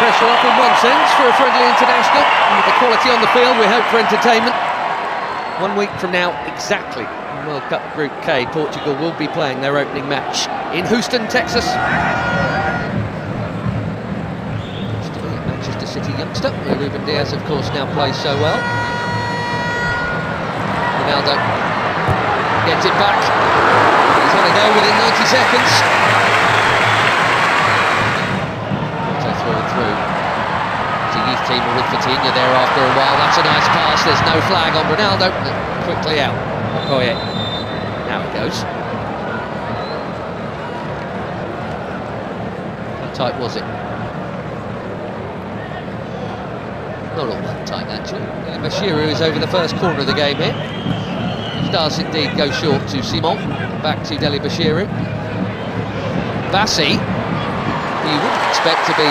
pressure off in one sense for a friendly international. And with the quality on the field, we hope for entertainment. 1 week from now, exactly, in World Cup Group K, Portugal will be playing their opening match in Houston, Texas. Still a Manchester City youngster, where Ruben Diaz, of course, now plays so well. Ronaldo gets it back. He's had a go within 90 seconds. So through. It's a youth team with Coutinho there after a while. That's a nice pass. There's no flag on Ronaldo. Quickly out. Okoye. Now it goes. How tight was it? Not all that tight, actually. Bashiru is over the first corner of the game here. It does indeed go short to Simon. Back to Deli Bashiru. Bassi, who you wouldn't expect to be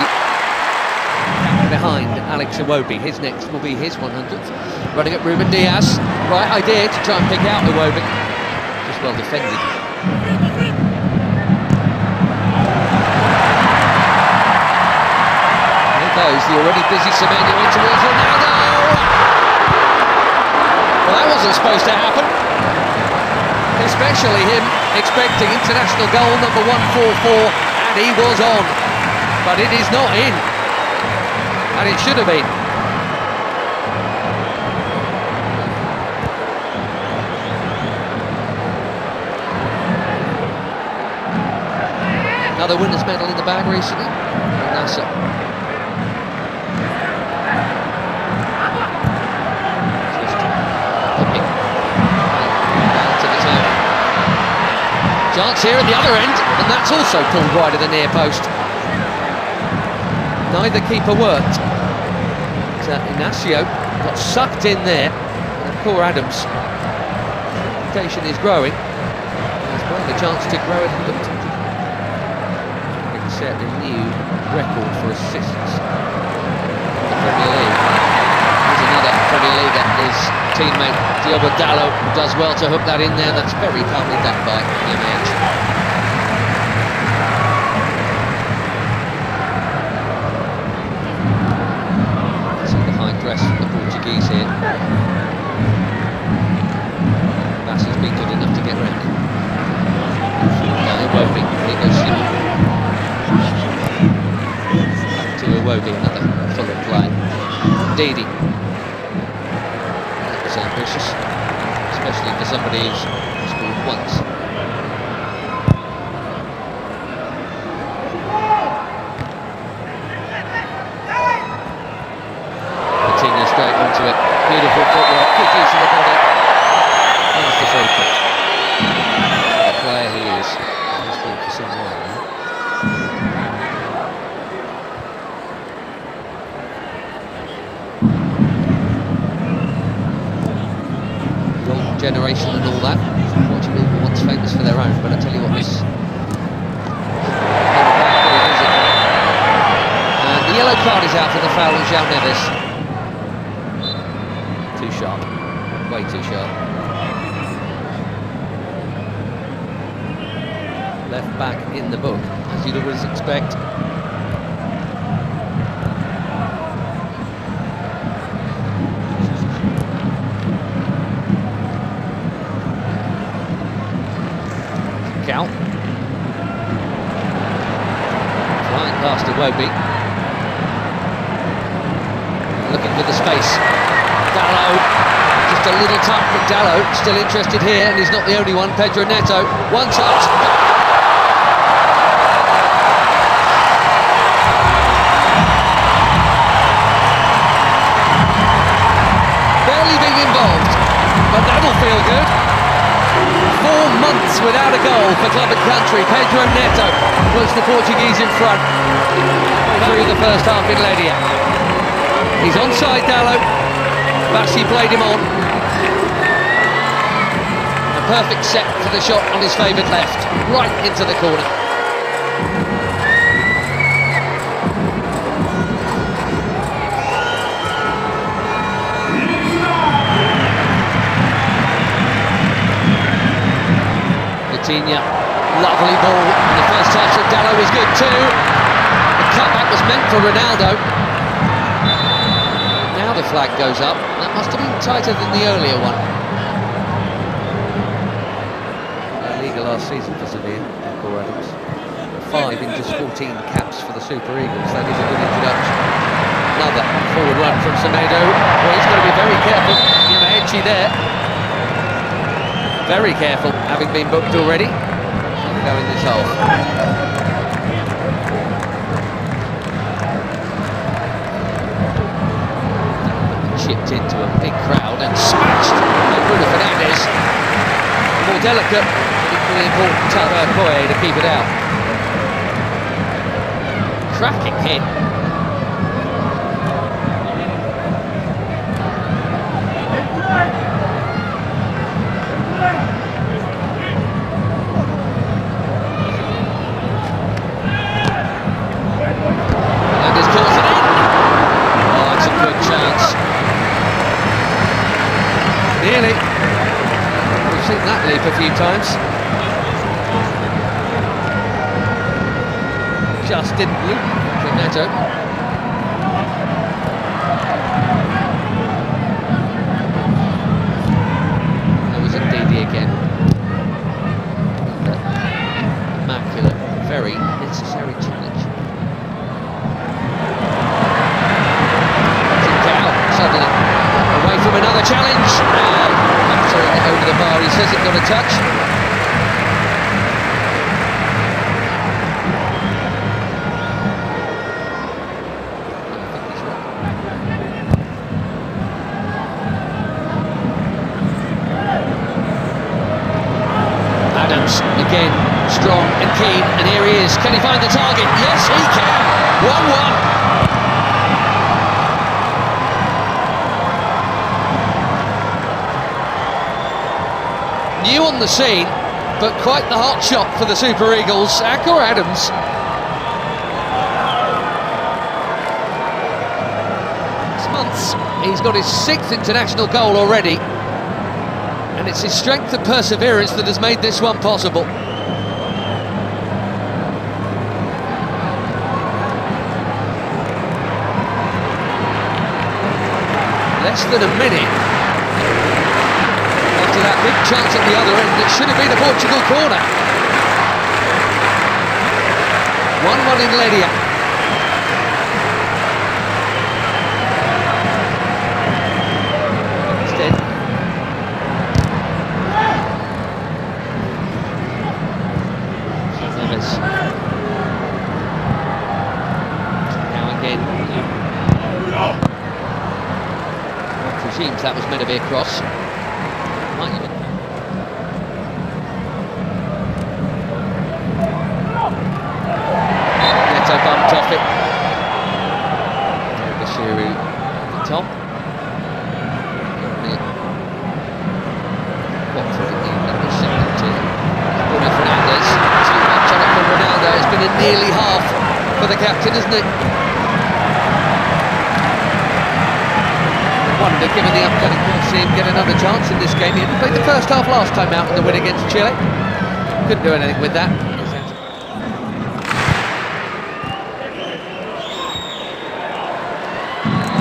behind Alex Iwobi. His next will be his 100th. Running at Ruben Diaz. Right idea to try and pick out Iwobi. Just well defended. There goes the already busy Semenyo in towards Ronaldo. Well, that wasn't supposed to happen. Especially him expecting international goal number 144, and he was on. But it is not in. And it should have been. Another winner's medal in the bag recently. Nasser. Just hopping down to the turn. Chance here at the other end, and that's also pulled wide of the near post. Neither keeper worked. Inacio got sucked in there, and poor Adams. Reputation is growing. As well, the chance to grow it. Set a new record for assists in the Premier League. Here's another Premier League that his teammate Diogo Dalot does well to hook that in there. That's very calmly done by Jimenez. See the high press from the Portuguese here. Bassi's been good enough to get round it. Now Iwobi, here goes Simon. To Iwobi, another full of play. Didi. That was ambitious, especially for somebody who's scored once. Coutinho straight onto it. Beautiful footwork, good use of the body. There's the free kick. The player he is. He's been for some while now. Generation and all that. Portugal were once famous for their own, but I tell you what, this and the yellow card is out for the foul on João Neves. Too sharp, way too sharp. Left back in the book, as you'd always expect. Flying past Iwobi. Looking for the space. Dalot, just a little tuck, but Dalot still interested here, and he's not the only one. Pedro Neto, one touch. Barely being involved, but that'll feel good. 4 months without a goal for club and country. Pedro Neto puts the Portuguese in front through the first half in Ledia. He's onside, Dalot. Bassi played him on. A perfect set for the shot on his favoured left, right into the corner. Coutinho, lovely ball, and the first touch of Dalot was good too. The cutback was meant for Ronaldo. Now the flag goes up. That must have been tighter than the earlier one. La Liga last season for Sevilla, Paul Adams. 5 in just 14 caps for the Super Eagles. That is a good introduction. Another forward run from Semedo. Well, he's got to be very careful. Edgy there. Very careful, having been booked already. Go in this hole. Chipped into a big crowd and smashed by Bruno Fernandes. More delicate, equally important Koye to keep it out. Cracking hit. Nearly. We've seen that leap a few times. Just didn't loop from Neto. There was a Didi again. Immaculate, very necessary challenge. Suddenly away from another challenge, and throwing it over the bar. He says it got a touch. Adams again, strong and keen, and here he is. Can he find the target? Yes, he can. 1-1. New on the scene, but quite the hot shot for the Super Eagles. Akor Adams. 6 months, he's got his 6th international goal already, and it's his strength and perseverance that has made this one possible. Less than a minute after that big chance at the other end, it should have been a Portugal corner. 1-1 in Ledia. Instead, Neves. Now again. Presumes that was meant to be a cross. Neto bumped off it. Bashiru at the top. Watford in the second to Bruno Fernandes. Too much on it for Ronaldo. It's been a nearly half for the captain, isn't it? Wonder, given the upcoming, we'll see him get another chance in this game. He played the first half last time out in the win against Chile. Couldn't do anything with that.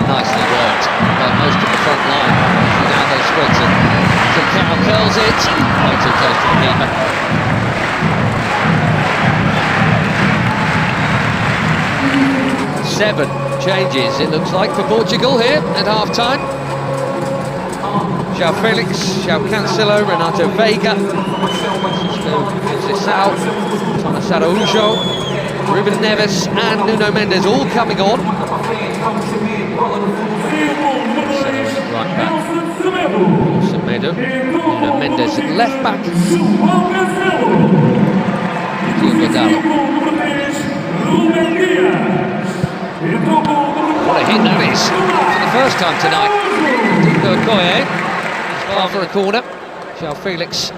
Nicely worked by most of the front line. Ronaldo spreads it. Falcao curls it. Way too close to the keeper. Seven changes, it looks like, for Portugal here at half-time. João Felix, João Cancelo, Renato Veiga, Sissao, Thomas Araújo, Ruben Neves and Nuno Mendes all coming on. Right back, Semedo, Nuno Mendes at left back. What a hit that is for the first time tonight. Koye is far for a corner. João Felix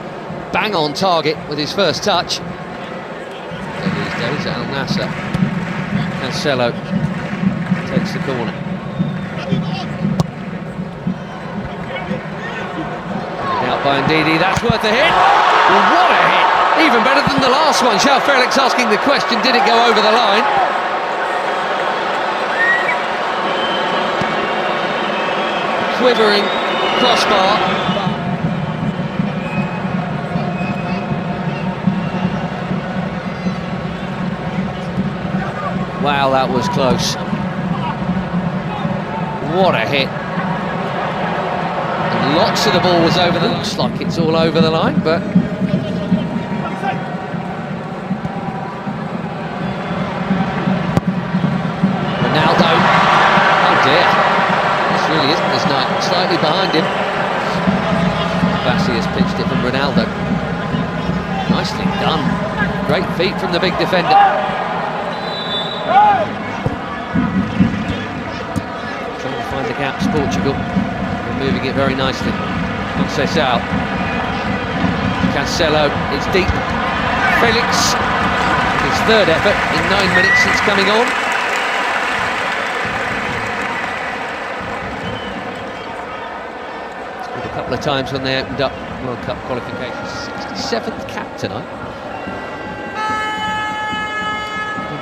bang on target with his first touch. These days, Al Nassr. Cancelo takes the corner. Out by Ndidi, that's worth a hit. Well, what a hit! Even better than the last one. João Felix asking the question, did it go over the line? quivering crossbar. Wow, that was close. What a hit. And lots of the ball was over the line. Looks like it's all over the line, but... Ronaldo. Oh dear. This really isn't this night. Slightly behind him. Bassi has pitched it from Ronaldo. Nicely done. Great feet from the big defender. Trying to find the gaps, Portugal. They're moving it very nicely. Conceição. Cancelo, it's deep. Felix, his third effort in 9 minutes since coming on. Scored a couple of times when they opened up World Cup qualifications. 67th cap tonight.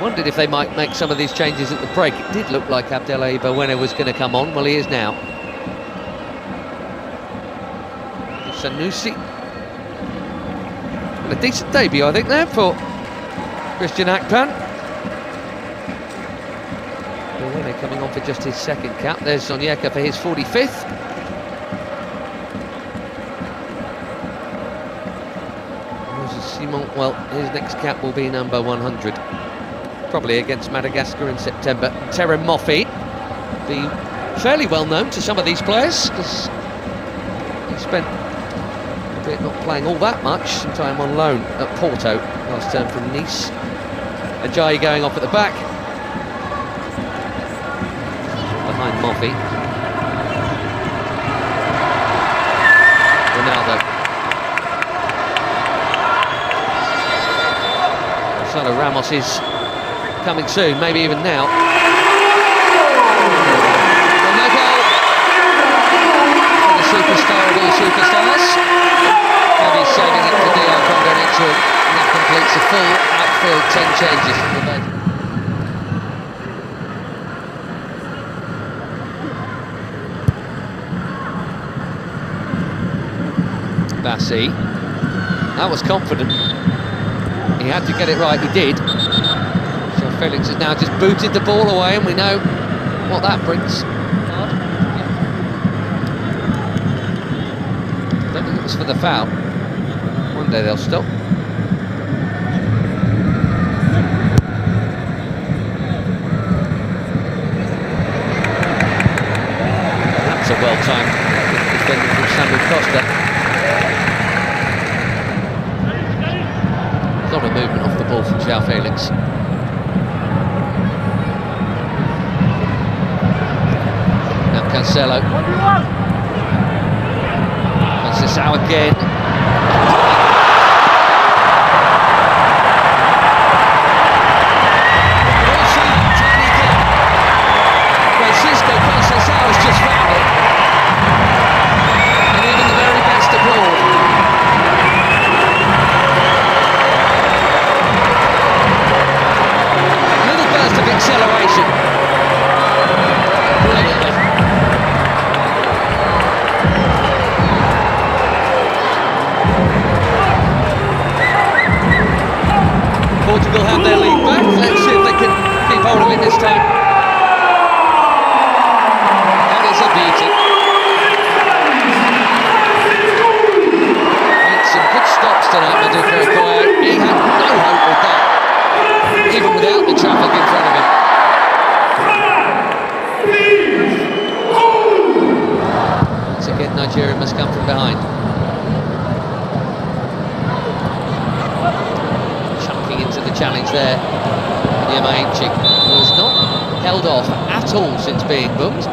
Wondered if they might make some of these changes at the break. It did look like Abdelai Bawena was going to come on. Well, he is now. Sanusi. Well, a decent debut, I think, there for Christian Akpan. Bawena coming on for just his second cap. There's Onyeka for his 45th. Simon, well, his next cap will be number 100. Probably against Madagascar in September. Terem Moffi, being fairly well known to some of these players, because he spent a bit not playing all that much, some time on loan at Porto last term from Nice. Ajayi going off at the back. Behind Moffi. Ronaldo. Gonzalo Ramos is coming soon, maybe even now. And no goal for the superstar of all superstars. Maybe saving it for Dion Congo next week. And that completes a full outfield 10 changes from the bench. Bassi. That was confident. He had to get it right, he did. Felix has now just booted the ball away, and we know what that brings. Don't think it was for the foul. One day they'll stop. That's a well-timed defending from Samuel Costa. A lot of movement off the ball from João Felix. Cancelo. Conceição again. Francisco Conceição has just found it. And even the very best applaud. A little burst of acceleration. Brilliantly. Portugal have their lead back. Let's see if they can keep hold of it this time. That is a beauty. Made some good stops tonight, Maduka Okoye. He had no hope with that, even without the traffic in front of him. Once again, Nigeria must come from behind. Into the challenge there. Yamaichi was not held off at all since being booked,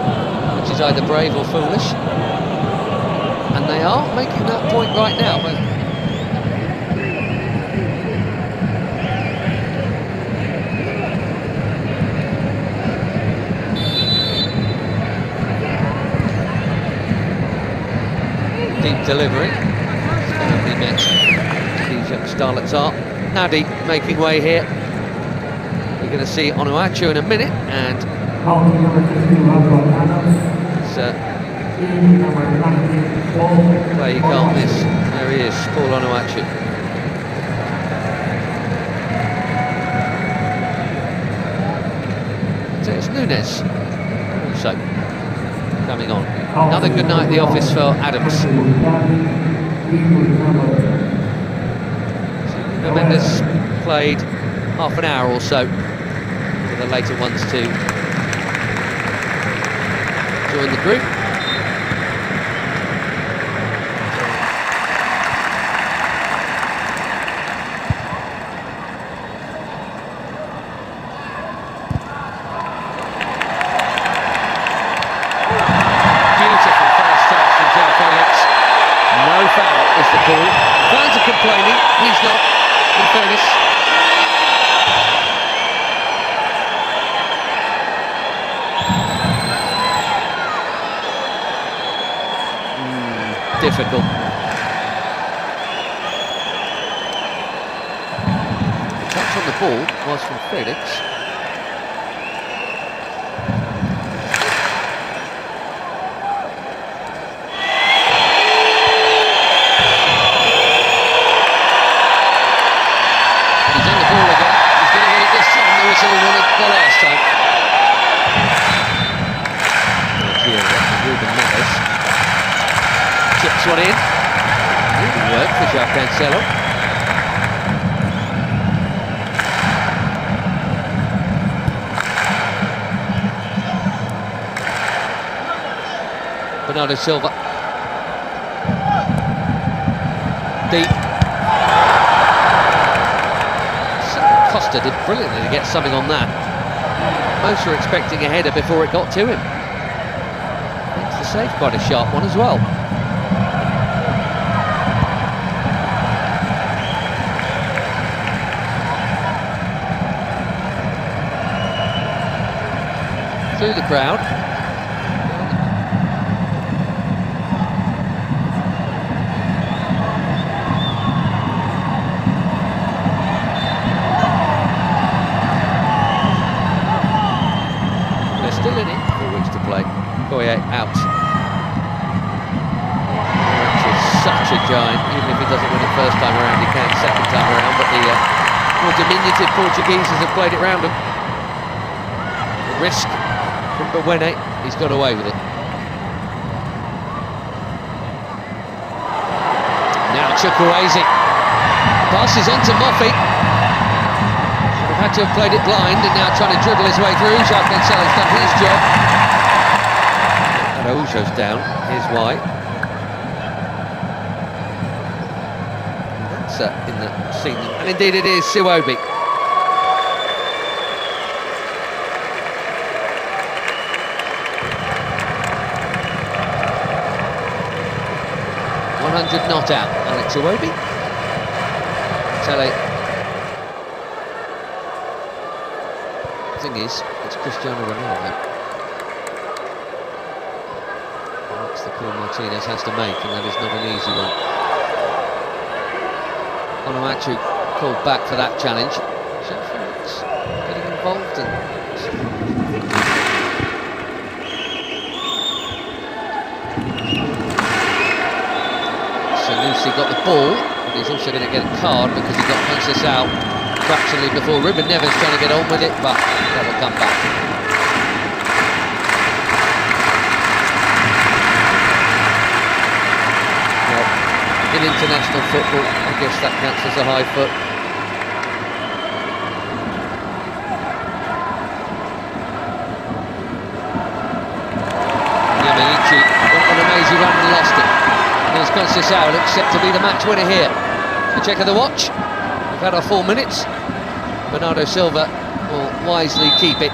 which is either brave or foolish. And they are making that point right now. But deep delivery. He met these young starlets are. Nadi making way here. We're going to see Onuachu in a minute, and it's Play you can't miss. There he is, Paul Onuachu. So it's Nunes also coming on. Another good night at the office for Adams. So Mendes played half an hour or so for the later ones to join the group. Is the call. Fans are complaining, he's not, in fairness. Difficult. The touch on the ball was from Felix. Chips one in. Good work for João Cancelo. Bernardo Silva. Deep. Costa did brilliantly to get something on that. Most were expecting a header before it got to him. Makes the save quite a sharp one as well. Through the crowd. They're still in it, 4 weeks to play. Goye out. Which is such a giant. Even if he doesn't win it first time around, he can second time around. But the more diminutive Portugueses have played it round him. The risk. But when he's got away with it. Now Chukwueze passes on to Moffey. Would have had to have played it blind, and now trying to dribble his way through. João Cancelo's done his job. Araujo's down. Here's why. That's in the scene, and indeed it is Siwobi. 100 not out. Alex Iwobi. Tele. The thing is, it's Cristiano Ronaldo. That's the call Martinez has to make, and that is not an easy one. Onuachu called back for that challenge. Sheffield's getting involved and Sanusi got the ball, but he's also going to get a card because he got Francis out fractionally before. Ruben Neves trying to get on with it, but that will come back. Well, in international football, I guess that counts as a high foot. Yamaichi went on an amazing run and lost it. There's Conceição, looks set to be the match winner here. A check of the watch. We've had our 4 minutes. Bernardo Silva will wisely keep it.